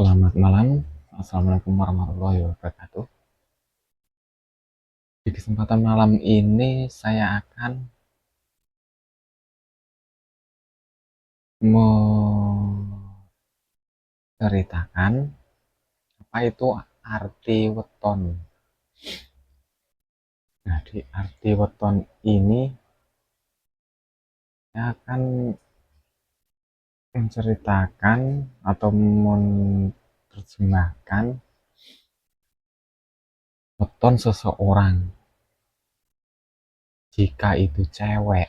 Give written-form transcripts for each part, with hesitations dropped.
Selamat malam, Assalamualaikum warahmatullahi wabarakatuh. Di kesempatan malam ini saya akan menceritakan apa itu arti weton. Nah, di arti weton ini saya akan menceritakan atau menerjemahkan weton seseorang jika itu cewek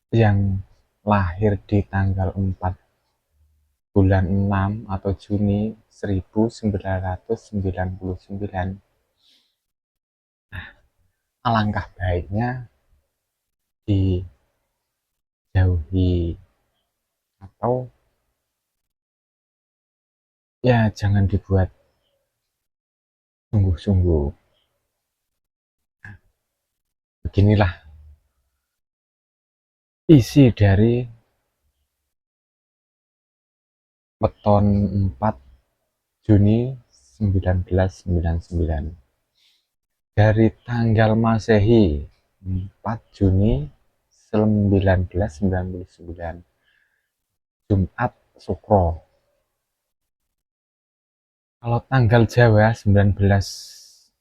yang lahir di tanggal 4 bulan 6 atau Juni 1999. Alangkah baiknya dijauhi atau ya jangan dibuat sungguh-sungguh. Beginilah isi dari weton 4 Juni 1999. Dari tanggal Masehi 4 Juni 1999, Jumat Sukro. Kalau tanggal Jawa 19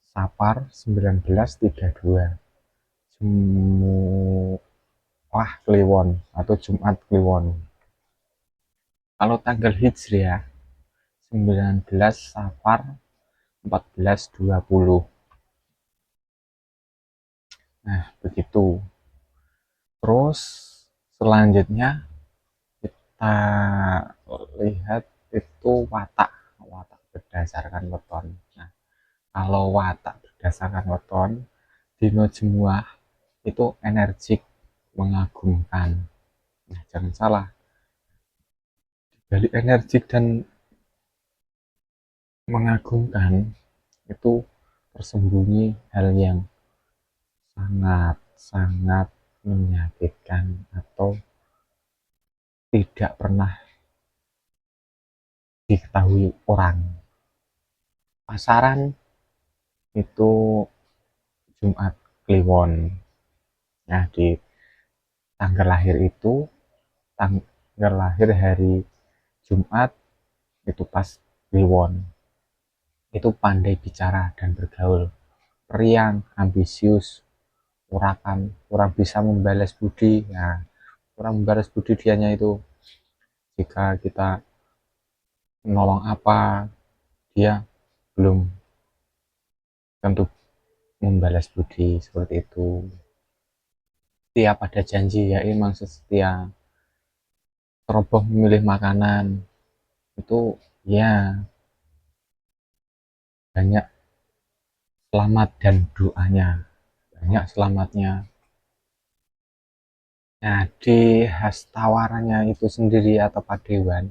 Sapar 1932, Jumuah Kliwon atau Jumat Kliwon. Kalau tanggal Hijriah 19 Safar 1420. Nah, begitu. Terus selanjutnya kita lihat itu watak. Watak berdasarkan weton. Nah, kalau watak berdasarkan weton, dino Jemuah itu energik, mengagumkan. Nah, jangan salah. Balik energik dan mengagumkan itu tersembunyi hal yang sangat-sangat menyakitkan atau tidak pernah diketahui orang. Pasaran itu Jumat Kliwon. Nah, di tanggal lahir itu, tanggal lahir hari Jumat itu pas Kliwon. Itu pandai bicara dan bergaul, periang, ambisius, urakan, kurang bisa membalas budi. Nah, kurang membalas budi dianya itu jika kita menolong apa, dia belum tentu membalas budi seperti itu. Setia pada janji, ya emang setia. Ceroboh memilih makanan itu ya banyak selamat dan doanya, banyak selamatnya. Nah, di hastawaranya itu sendiri atau padewan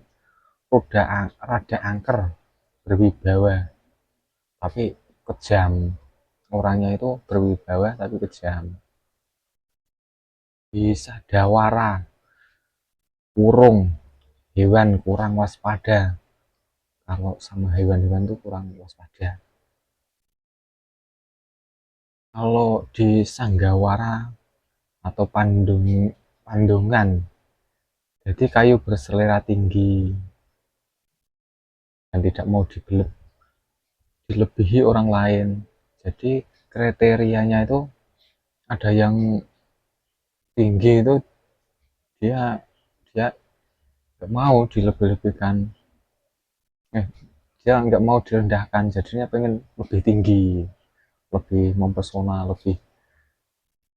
rada angker, berwibawa tapi kejam. Orangnya itu berwibawa tapi kejam. Bisa dawara, kurung, hewan kurang waspada. Kalau sama hewan-hewan tuh kurang waspada. Kalau di sanggawara atau pandungan, jadi kayu berselera tinggi dan tidak mau dilebihi orang lain. Jadi kriterianya itu ada yang tinggi itu dia dia nggak mau dilebih-lebihkan, dia nggak mau direndahkan, jadinya pengen lebih tinggi, lebih mempesona, lebih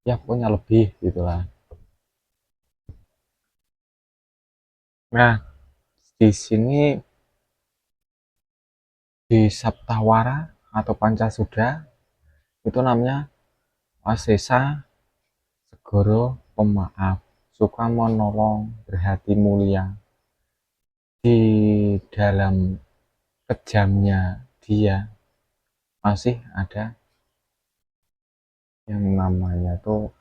ya pokoknya lebih gitulah. Nah, di sini di Saptawara atau Pancasuda itu namanya Wasesa, segoro pemaaf, suka menolong, berhati mulia. Di dalam kejamnya dia masih ada yang namanya tuh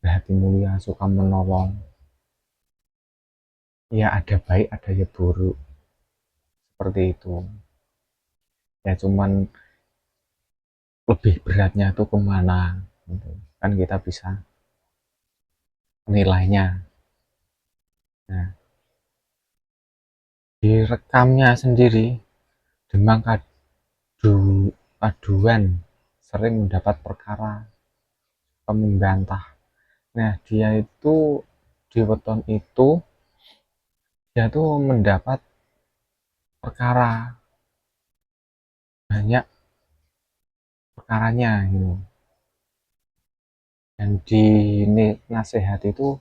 berhati mulia, suka menolong. Ya ada baik ada ya buruk. seperti itu. Ya cuman lebih beratnya tuh kemana gitu. Kan kita bisa nilainya. Nah, direkamnya sendiri, Demang Aduan sering mendapat perkara membantah. Nah, dia itu di weton itu dia tuh mendapat perkara banyak perkaranya gitu. Dan di nasihat itu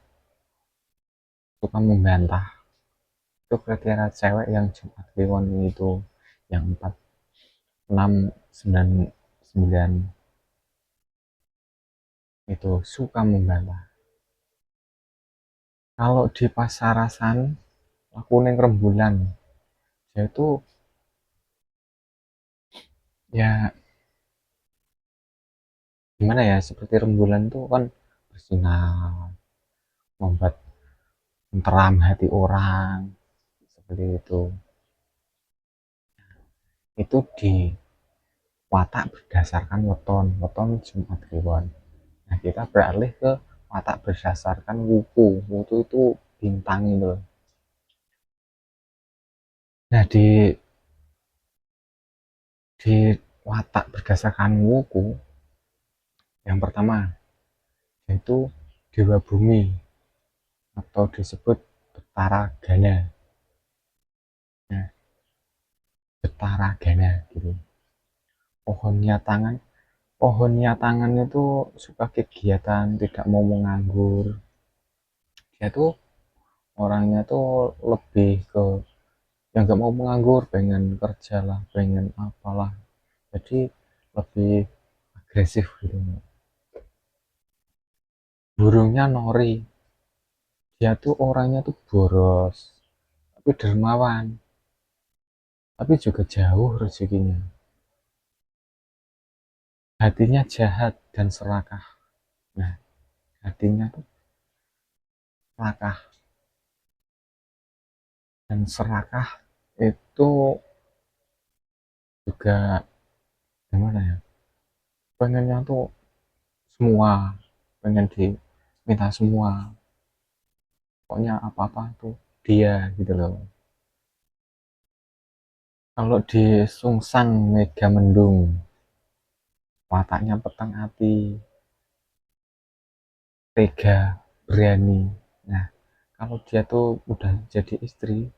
suka membantah. Itu kriteria cewek yang Jumat Kliwon itu yang 4 6 9 9 itu suka membantah. Kalau di pasarasan aku neng rembulan dia itu ya gimana ya, seperti rembulan tuh kan bersinar, membuat tenteram hati orang seperti itu di watak berdasarkan weton weton Jumat Kliwon. Nah, kita beralih ke watak berdasarkan wuku. Wuku itu bintang itu. Nah, di watak berdasarkan wuku yang pertama yaitu dewa bumi atau disebut Betara Gana. Nah, Betara Gana gitu. Pohonnya tangan, pohonnya tangan itu suka kegiatan, tidak mau menganggur. Dia tuh orangnya tuh lebih ke yang nggak mau menganggur, pengen kerja lah, pengen apalah, jadi lebih agresif gitu. Burungnya nori, dia tuh orangnya tuh boros tapi dermawan, tapi juga jauh rezekinya. Hatinya jahat dan serakah. Nah, hatinya tuh serakah dan serakah itu juga gimana ya, pengennya tuh semua, pengen diminta semua, pokoknya apa-apa tuh dia gitu loh. Kalau di Sungsang Mega Mendung, wataknya petang hati, tega, berani. Nah, kalau dia tuh udah jadi istri,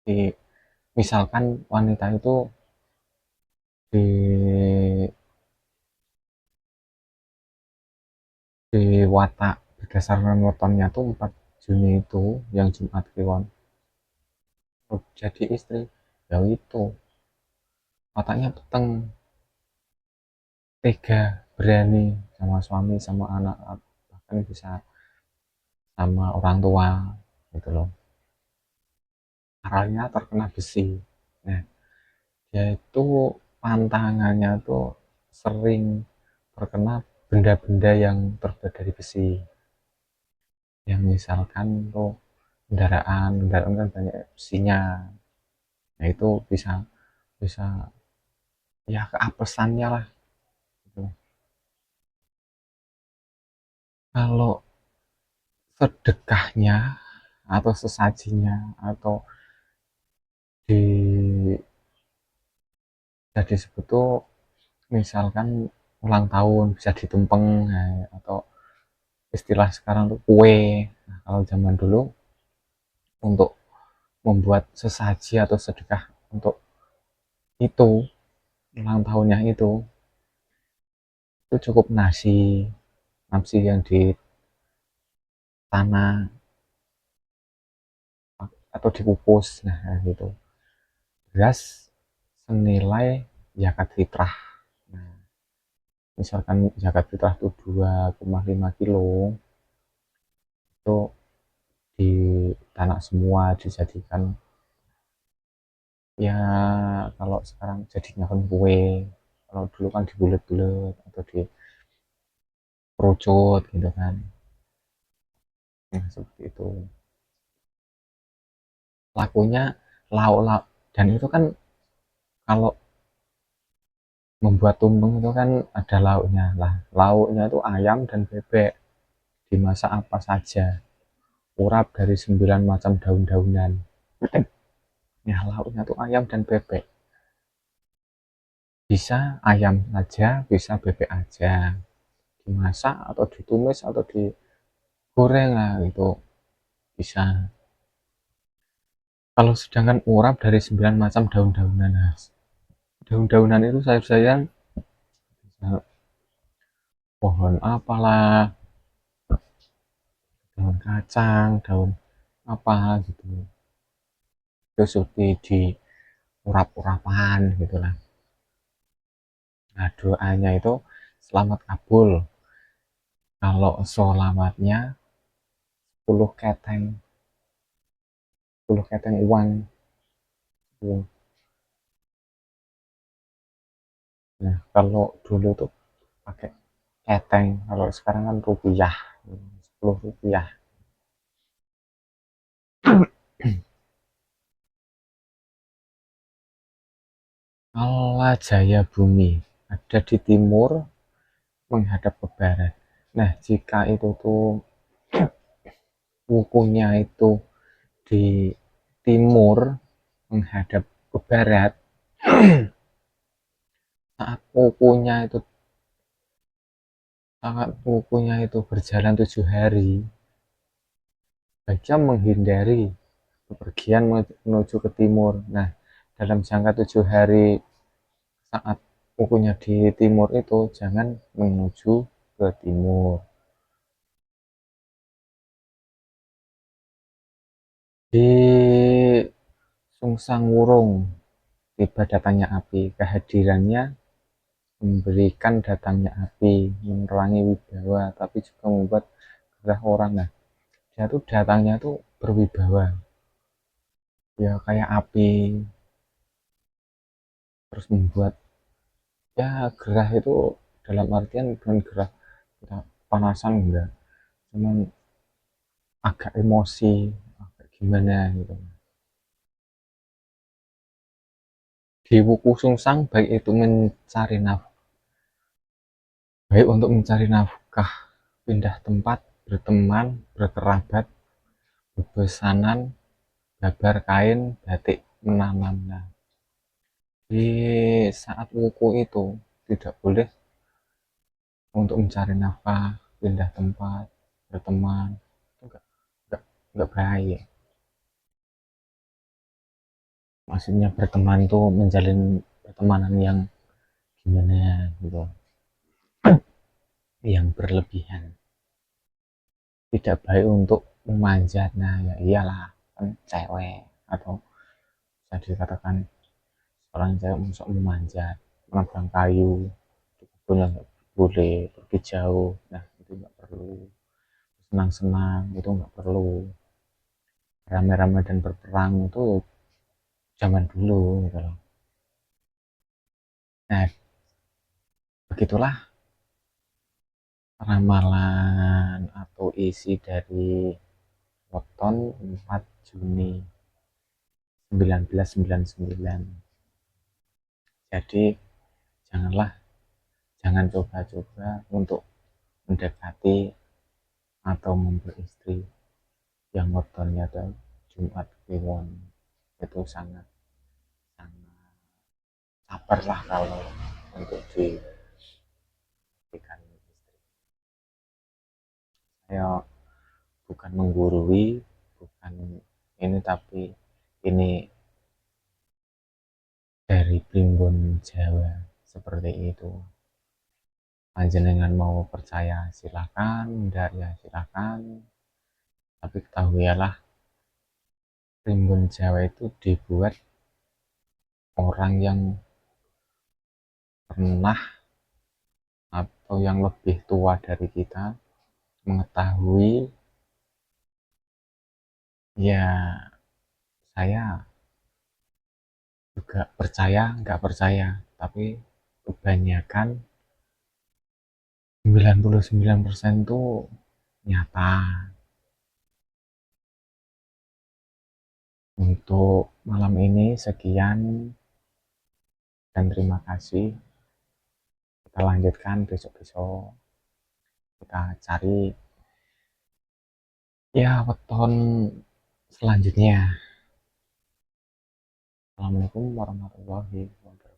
di, misalkan wanita itu di watak berdasarkan wetonnya tuh 4 Juni itu yang Jumat Kliwon jadi istri, ya itu wataknya peteng, tega, berani sama suami sama anak, bahkan bisa sama orang tua gitu loh. Arahnya terkena besi. Nah, dia itu pantangannya tuh sering terkena benda-benda yang terbuat dari besi, yang misalkan tuh kendaraan kendaraan kan banyak besinya. Nah, itu bisa bisa ya keapesannya lah gitu. Kalau sedekahnya atau sesajinya atau di bisa disebut tuh misalkan ulang tahun bisa ditumpeng, nah, atau istilah sekarang tuh kue. Nah, kalau zaman dulu untuk membuat sesaji atau sedekah untuk itu ulang tahunnya itu cukup nasi, nasi yang di tanah atau dikukus, nah gitu. Beras senilai zakat fitrah. Nah, misalkan zakat fitrah itu 2,5 kilo, itu di tanah semua dijadikan, ya kalau sekarang jadinya kan kue, kalau dulu kan dibulet-bulet atau dikerucut gitu kan. Nah, seperti itu lakunya. lauk-lauk, dan itu kan kalau membuat tumpeng itu kan ada lauknya lah. Lauknya itu ayam dan bebek, dimasak apa saja, urap dari 9 macam daun-daunan. Ya lauknya tuh ayam dan bebek, bisa ayam aja bisa bebek aja, dimasak atau ditumis atau digoreng lah itu bisa. Kalau sedangkan urap dari 9 macam daun-daunan, nah, daun-daunan itu sayur-sayuran, pohon apalah, daun kacang, daun apa gitu, terus di urap-urapan gitulah. Nah doanya itu selamat kabul, kalau sholawatnya 10 keteng, 10 keteng uang. Nah kalau dulu tuh pakai keteng, kalau sekarang kan rupiah, 10 rupiah. Allah Jaya Bumi ada di timur menghadap ke barat. Nah jika itu tuh wukunya itu di timur menghadap ke barat, saat wukunya itu berjalan 7 hari, baiknya menghindari bepergian menuju ke timur. Nah dalam jangka 7 hari saat wukunya di timur itu jangan menuju ke timur. Di Sungsang Wurung tiba datangnya api, kehadirannya memberikan datangnya api, menerangi wibawa, tapi juga membuat gerah orang. Nah dia tuh datangnya tuh berwibawa, ya kayak api, terus membuat ya gerah itu dalam artian bukan gerah kita panasan, enggak, cuman agak emosi, agak gimana gitu. Di wuku sungsang baik itu mencari nafkah, baik untuk mencari nafkah, pindah tempat, berteman, berkerabat, bebesanan, babar kain, batik, menanam. Nah di saat wuku itu tidak boleh untuk mencari nafkah, pindah tempat, berteman, itu enggak baik. Maksudnya berteman tuh menjalin pertemanan yang gimana gitu, yang berlebihan, tidak baik untuk memanjat. Nah ya iyalah, kan cewek, atau bisa dikatakan orang cewek masuk memanjat, menebang kayu di kebun nggak boleh, pergi jauh, nah itu nggak perlu. Senang-senang itu nggak perlu, rame-rame dan berperang itu zaman dulu gitu loh. Nah begitulah ramalan atau isi dari weton 4 Juni 1999. Jadi jangan coba-coba untuk mendekati atau memperistri yang wetonnya itu Jumat Kliwon. Itu sangat sangat sabar lah kalau untuk diberikan istri. Saya bukan menggurui, bukan ini, tapi ini dari primbon Jawa seperti itu. Panjenengan mau percaya silakan, enggak ya silakan, tapi ketahuilah primbon Jawa itu dibuat orang yang pernah atau yang lebih tua dari kita mengetahui. Ya saya juga percaya nggak percaya, tapi kebanyakan 99% tuh nyata. Untuk malam ini sekian dan terima kasih. Kita lanjutkan besok-besok, kita cari ya weton selanjutnya. Assalamualaikum warahmatullahi wabarakatuh.